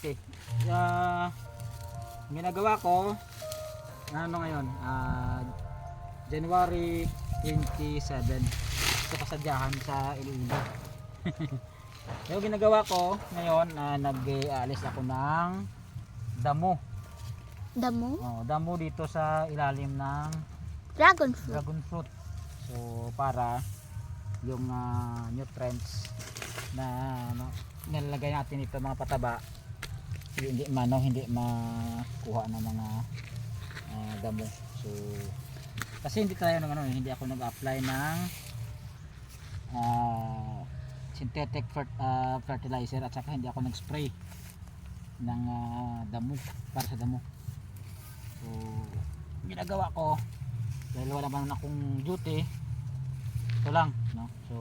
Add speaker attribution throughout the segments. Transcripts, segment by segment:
Speaker 1: okay. Ginagawa ko ano ngayon, January 27. Ito kasadyahan sa Iloilo. Yung ginagawa ko ngayon, nag-aalis ako ng damo.
Speaker 2: Damo?
Speaker 1: Damo dito sa ilalim ng
Speaker 2: Dragon fruit.
Speaker 1: dragon fruit. So para yung nutrients na nilalagay natin ito mga pataba hindi makuha ng mga damo. So kasi hindi hindi ako nag-apply ng synthetic fertilizer at saka hindi ako nag-spray ng damo para sa damo. So ginagawa ko dahil wala naman akong duty, ito lang, no? So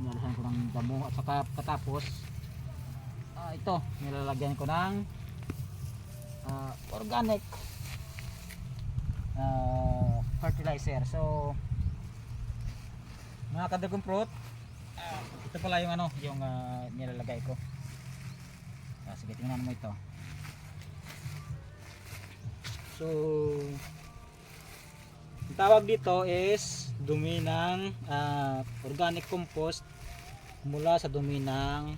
Speaker 1: nilalasan ko ng damo at saka katapos ito nilalagyan ko ng organic fertilizer. So mga ka-dragon fruit, ito pala yung yung nilalagay ko. Sige, tingnan mo ito. So ang tawag dito is dumi ng organic compost mula sa dumi ng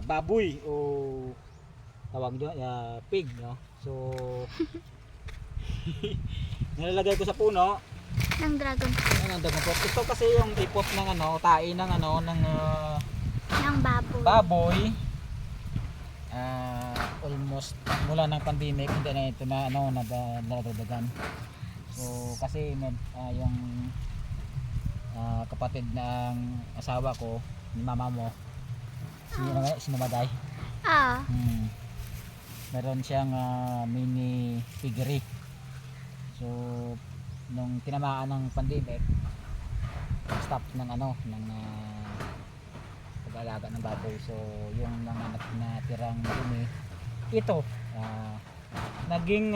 Speaker 1: baboy o tawag nyo pig, no? So nilalagay ko sa puno
Speaker 2: Ng dragon fruit.
Speaker 1: ng dragon fruit. Ito kasi yung ipot ng tae ng
Speaker 2: Ng baboy.
Speaker 1: baboy. Almost mula ng pandemic hindi na ito na nadadagan. So kasi yung kapatid ng asawa ko, ni mama mo, si Mamaday. Meron siyang mini piggery. So nung tinamaan ng pandemic, stop ng pag-alaga ng baboy. So yung mga natirang dumi ito naging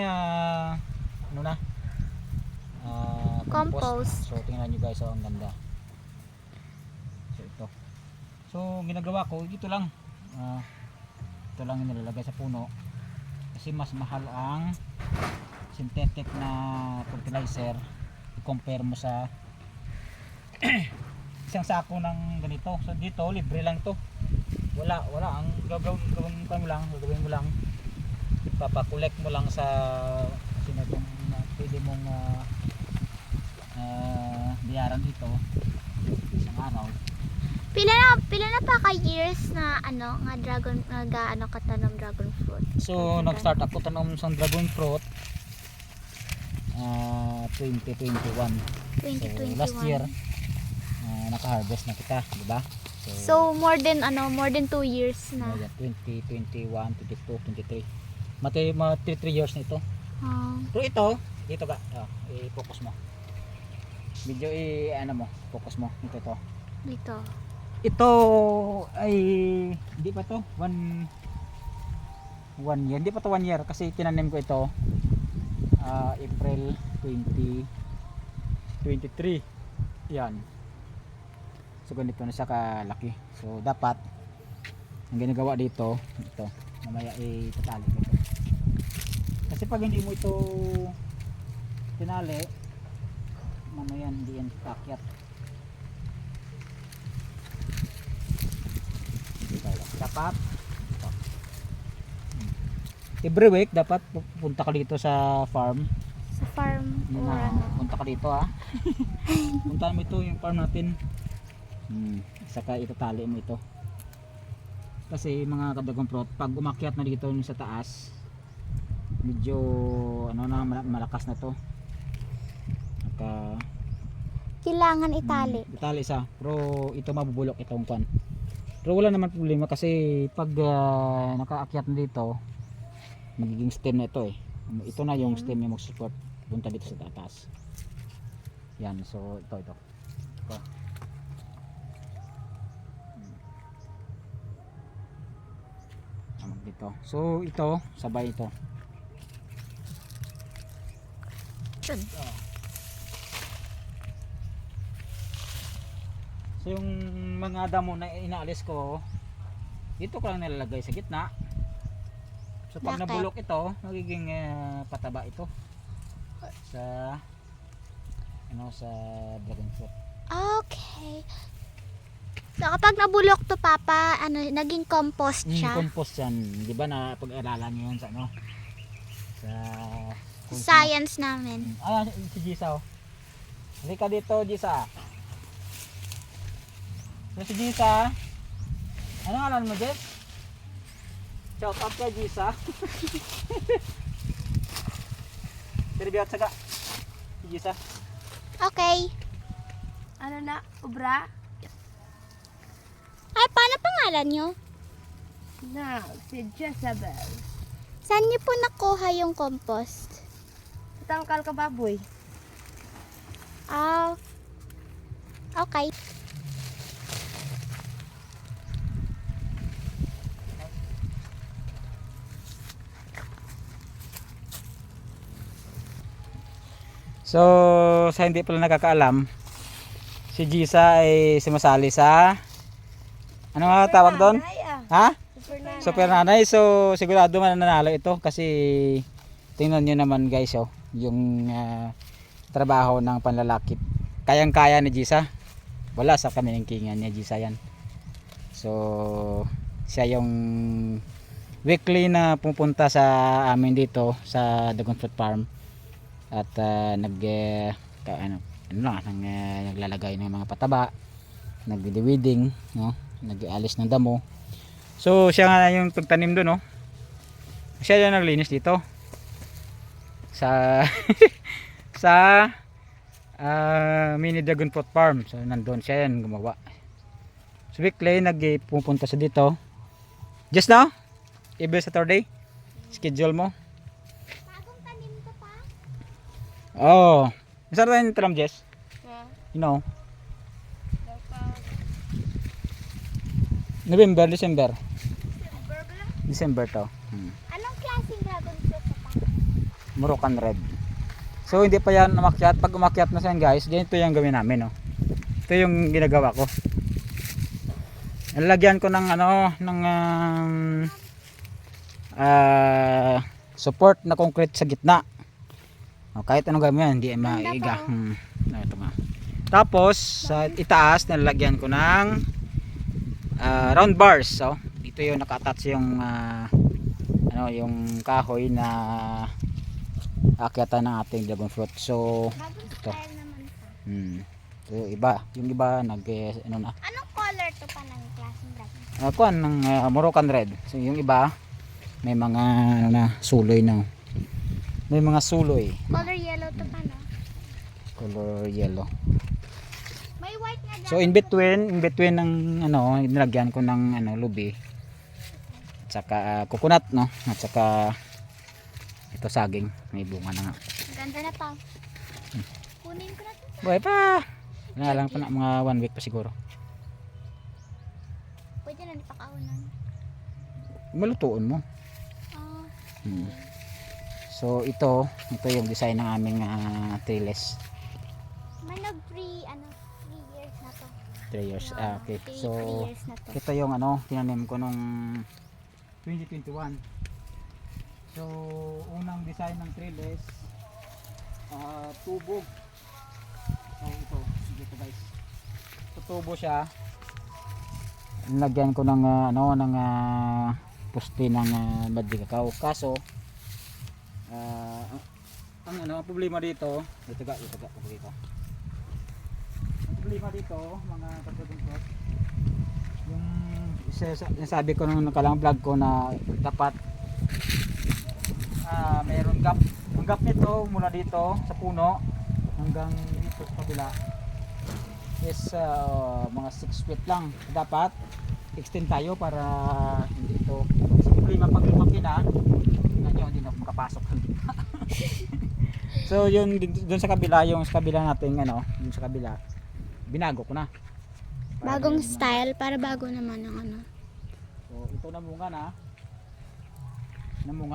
Speaker 2: Compost.
Speaker 1: So tingnan nyo guys, ang ganda. So ito, so ginagawa ko ito lang yung nilalagay sa puno kasi mas mahal ang synthetic na fertilizer i-compare mo sa isang sako ng ganito. So dito libre lang to, wala ang gagawin mo lang ipapakolect mo lang sa sinatong pwede mong biyaran dito isang araw.
Speaker 2: Pila na pa ka years na nga dragon katanom dragon fruit.
Speaker 1: So nag-start ako tanom sa dragon fruit 2021.
Speaker 2: 2021.
Speaker 1: So last year naka-harvest na kita, di ba?
Speaker 2: So more than 2 years na.
Speaker 1: 2021, 22, 23. Mati 3 years na ito. Pero ito ka, i-focus mo. Video focus mo ito.
Speaker 2: Dito.
Speaker 1: Ito ay hindi pa to 1 year, hindi pa to 1 year kasi tinanim ko ito April 2023. Yan. So ganito na siya kalaki. So dapat ang ginagawa dito, ito mamaya itatali ko ito. Kasi pag hindi mo ito tinali, yan, hindi yan kakyat. Dapat every week dapat pupunta ka dito sa farm.
Speaker 2: Sa farm or
Speaker 1: Punta ka dito puntahan mo ito yung farm natin. Saka itatali mo ito. Kasi mga ka-dragon fruit, pag umakyat na dito sa taas, medyo malakas na to.
Speaker 2: kailangan itali.
Speaker 1: Itali isa, pero ito mabubulok itong kwan. Pero wala naman problema kasi pag nakaakyat na dito, magiging stem na ito ito na yung stem yung mag-support punta dito sa taas. Yan, so ito. Dito. So ito, sabay ito. So yung mga damo na inaalis ko, dito ko lang nilalagay sa gitna. So pag
Speaker 2: Bakit?
Speaker 1: nabulok ito, magiging pataba ito sa sa dragon fruit.
Speaker 2: Okay. So kapag nabulok to papa, naging compost siya.
Speaker 1: Compost yan. Di ba na pag-aralan nyo yan sa sa
Speaker 2: Science namin.
Speaker 1: si Jisa oh. Halika dito Jisa. So si Jisa, ano ngalan mo Jess? Shout out kay Jisa. Terbiat saga. Si Jisa.
Speaker 2: Okay.
Speaker 3: Ano na, ubra?
Speaker 2: Ay, paano pangalan nyo?
Speaker 3: Na, si Jezebel.
Speaker 2: Saan nyo po nakuha yung compost?
Speaker 3: Tangkal ka baboy.
Speaker 2: Ah, okay.
Speaker 1: So, sa hindi pala nakakaalam, si Jisa ay sumasali sa ano nga tawag doon?
Speaker 3: Nanay, ah.
Speaker 1: Ha?
Speaker 3: Super nanay.
Speaker 1: Super nanay. So, sigurado mananalo ito kasi tingnan nyo naman guys oh, yung trabaho ng panlalaki. Kayang-kaya ni Jisa. Wala sa kaminingkingan niya Jisa yan. So, siya yung weekly na pupunta sa amin dito sa Dragon Fruit Farm at naglalagay ng mga pataba, nagdi-weeding, no? Nag-aalis ng damo. So siya nga yung pagtanim doon, no? Siya yung naglinis dito sa sa mini Dragon Fruit Farm. So nandoon siya yan gumawa. So weekly nagpupunta sa dito. Just now? Every Saturday? Schedule mo?
Speaker 2: Bagong tanim to pa?
Speaker 1: Oh. Isa rin yung tram, Jess?
Speaker 3: Yeah.
Speaker 1: You know?
Speaker 3: Dapat.
Speaker 1: November, December.
Speaker 3: Silver ba lang?
Speaker 1: December to.
Speaker 2: Anong klaseng dragon fruit to pa?
Speaker 1: Moroccan red. So hindi pa yan umakyat. Pag umakyat na siya guys, ganito yung gawin namin, no? Ito yung ginagawa ko. Nalagyan ko ng support na concrete sa gitna. O, kahit anong gawin yan, hindi maiga. Ito nga. Tapos sa itaas nalagyan ko ng round bars. So dito yung naka-attach yung yung kahoy na akyatan ng ating dragon fruit. So
Speaker 2: Bagong
Speaker 1: ito.
Speaker 2: style naman pa.
Speaker 1: So, yung iba nag
Speaker 2: Anong color to pa ng klaseng dragon?
Speaker 1: kuan ng Moroccan red. So yung iba may mga suloy na. May mga suloy.
Speaker 2: Color yellow to pa, no?
Speaker 1: Color yellow.
Speaker 2: May white nga dragon
Speaker 1: So in between ng nilagyan ko ng lubi. At saka coconut, no? At saka ito saging, may bunga na nga.
Speaker 2: Ganda na pa. Kunin ko na to.
Speaker 1: Buhay pa. Wala lang pa na mga 1 week pa siguro.
Speaker 2: Pwede na ipakaunan.
Speaker 1: Malutuon mo.
Speaker 2: Ah,
Speaker 1: So ito yung design ng aming trellis.
Speaker 2: may nag-3 years na to.
Speaker 1: 3 years. Okay.
Speaker 2: Three
Speaker 1: So
Speaker 2: years na to.
Speaker 1: ito yung tinanim ko nung 2021. So unang design ng trellis tubo. So ito guys. Tutubo siya. Nilagyan ko ng poste ng badge cacao. Kaso ang problema dito, ito ga. Ang problema dito, mga kapatid, yung sabi ko nung nakalang vlog ko na dapat mayroon gap. Ang gap nito mula dito sa puno hanggang dito sa kabila is mga 6 feet lang. Dapat extend tayo para hindi ito kasi problema pag lumaki na hindi na makapasok. So yun doon sa kabila, yung sa kabila natin yung sa kabila binago ko na.
Speaker 2: Bagong style, para bago naman ang
Speaker 1: So ito namunga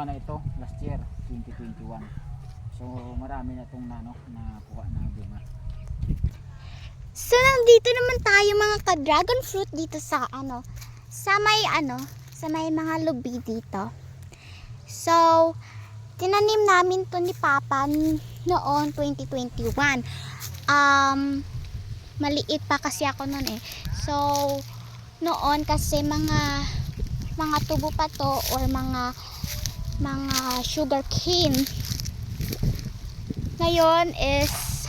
Speaker 1: na ito last year 2021. So marami na itong nakuha na bunga.
Speaker 2: So nandito naman tayo mga ka-dragon fruit dito sa sa may sa may mga lubi dito. So, tinanim namin to ni Papa noong 2021. Maliit pa kasi ako noon eh. So, noon kasi mga tubo pa to or mga sugar cane. Ngayon is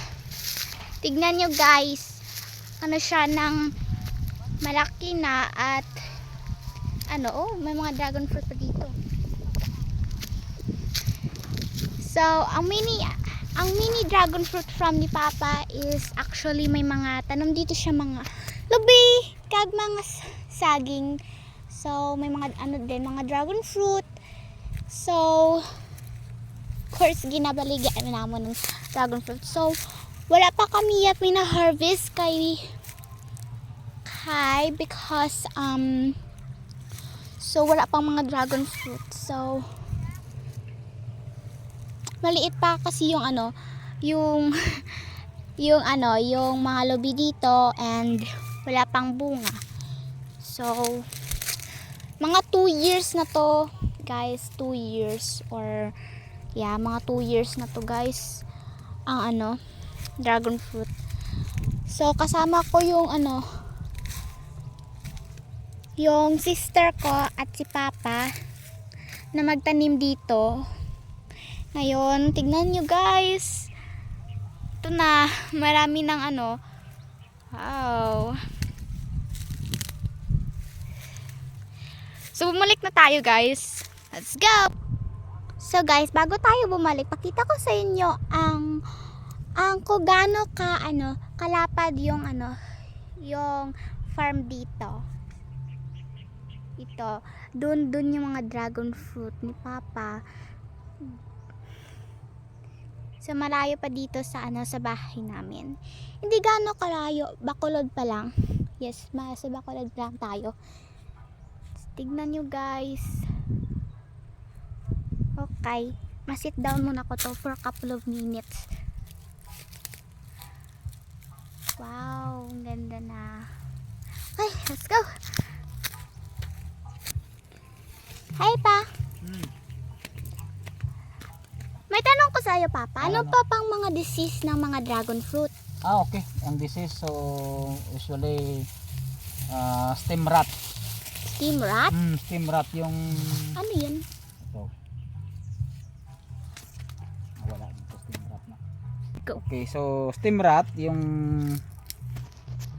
Speaker 2: tignan nyo guys, ano siya ng malaki na at may mga dragon fruit pa dito. So, ang mini dragon fruit from ni Papa is actually may mga tanom dito siya, mga lubi, kag mga saging. So, may mga mga dragon fruit. So, of course, ginabaligaan naman ng dragon fruit. So, wala pa kami yet harvest kay because so wala pang mga dragon fruit. So, maliit pa kasi yung yung mga lubi dito and wala pang bunga. So, mga 2 years na to, guys. 2 years or mga 2 years na to, guys. Ang dragon fruit. So, kasama ko yung yung sister ko at si Papa na magtanim dito. Ngayon, tignan nyo guys. Ito na, marami ng wow. So, bumalik na tayo guys. Let's go! So guys, bago tayo bumalik, pakita ko sa inyo ang kung gaano kalapad yung yung farm dito. Ito, dun yung mga dragon fruit ni Papa. So malayo pa dito sa sa bahay namin. Hindi gaano kalayo, Bacolod pa lang. Yes, sa Bacolod lang tayo. Tignan nyo guys. Okay, ma-sit down muna ko to for a couple of minutes. Wow, ang ganda na. Okay, let's go. Hi pa. May tanong ko sa iyo, Papa. Ano pa pang mga disease ng mga dragon fruit?
Speaker 1: Okay. Ang disease, so usually stem rot.
Speaker 2: Stem rot?
Speaker 1: Stem rot yung
Speaker 2: ano yun?
Speaker 1: ito. Wala dito stem rot na. Okay, so stem rot yung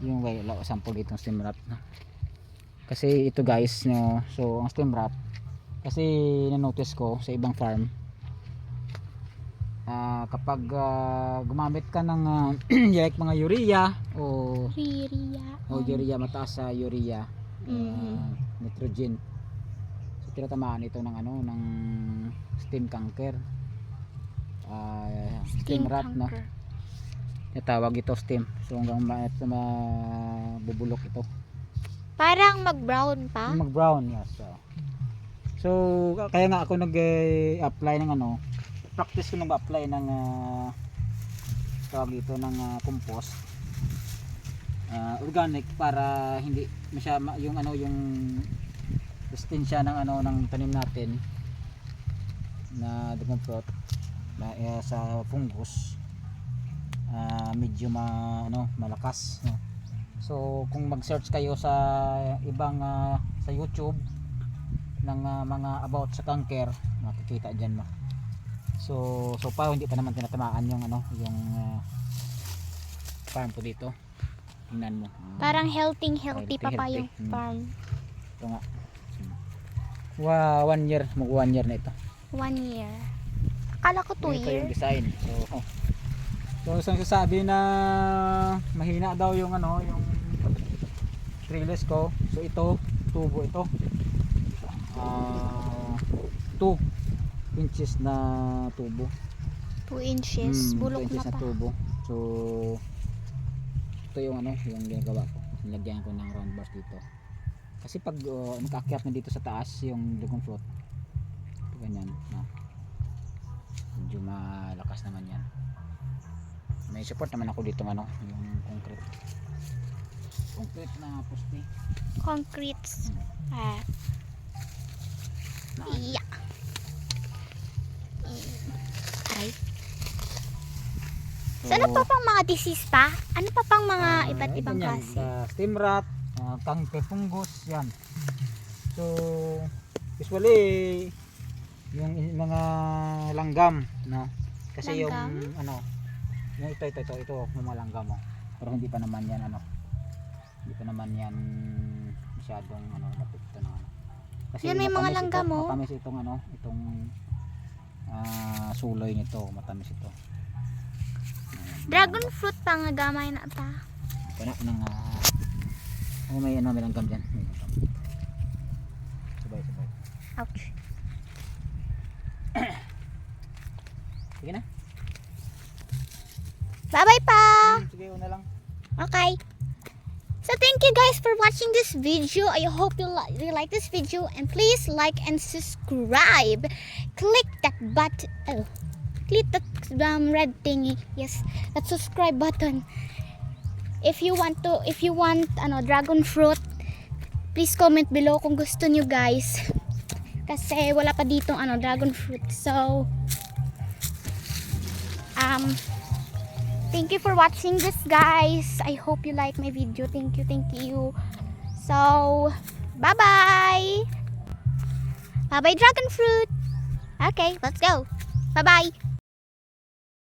Speaker 1: wala sample dito stem rot na. Kasi ito guys, no, so ang stem rot kasi na-notice ko sa ibang farm, kapag gumamit ka ng like mga urea o urea, mataas sa urea, nitrogen, so tinatamaan ito ng ng stem canker, stem rot, no, natawag ito stem. So hanggang mabubulok ito,
Speaker 2: parang mag-brown pa.
Speaker 1: mag-brown, yes. So kaya nga ako nag-apply ng practice ko nang apply ng tawag ito ng compost, organic, para hindi masyama yung yung resistensya ng ng tanim natin na dragon fruit na sa fungus, medyo malakas, no? So kung mag-search kayo sa ibang sa YouTube ng mga about sa canker, makikita diyan mo. So pa hindi pa naman tinatamaan yung yung farm ko dito. Tingnan mo.
Speaker 2: Parang healthy pa
Speaker 1: healthy.
Speaker 2: yung farm.
Speaker 1: Ito nga. 1 year, mag 1 year na ito.
Speaker 2: 1 year. Akala ko 2
Speaker 1: Ito
Speaker 2: years.
Speaker 1: yung design. So isang sasabi na mahina daw yung yung trellis ko. So ito, tubo ito. 2 inches na tubo.
Speaker 2: 2 inches. Bulok
Speaker 1: 2 inches
Speaker 2: na pa.
Speaker 1: tubo. So ito yung yung ginagawa ko. Nilagyan ko ng round bars dito. Kasi pag nakaakyat na dito sa taas yung dragon fruit, ito ganyan, no? Medyo malakas naman yan. May support naman ako dito yung concrete na poste.
Speaker 2: Concrete. Yeah. Aray. So, ano pa pang mga disease pa? Ano pa pang mga iba't ibang klase?
Speaker 1: Steam rat, tangke fungus, yan. So, usually, yung mga langgam, no? Kasi
Speaker 2: Langgam?
Speaker 1: yung, ano, yung ito, yung mga langgam, oh. Pero hindi pa naman yan, ano, hindi pa naman yan masyadong, ano, napito na, ano. Kasi
Speaker 2: Yan, may mga
Speaker 1: matamis
Speaker 2: langgam,
Speaker 1: ito,
Speaker 2: oh.
Speaker 1: matamis itong, ano, itong, suloy nito, matamis ito.
Speaker 2: Dragon fruit pa nga gamay na pa.
Speaker 1: Ito na, nang, may, ano, may langgam dyan. May langgam. Sabay.
Speaker 2: Ouch.
Speaker 1: Sige na.
Speaker 2: Bye-bye pa!
Speaker 1: Sige, una lang.
Speaker 2: Okay. So thank you guys for watching this video. I hope you like this video, and please like and subscribe. Click that button. Oh, click that red thingy. Yes, that subscribe button. If you want dragon fruit, please comment below kung gusto nyo guys. Kasi wala pa ditong dragon fruit. So thank you for watching this guys. I hope you like my video. Thank you. So, bye-bye. Bye-bye dragon fruit. Okay, let's go. Bye-bye.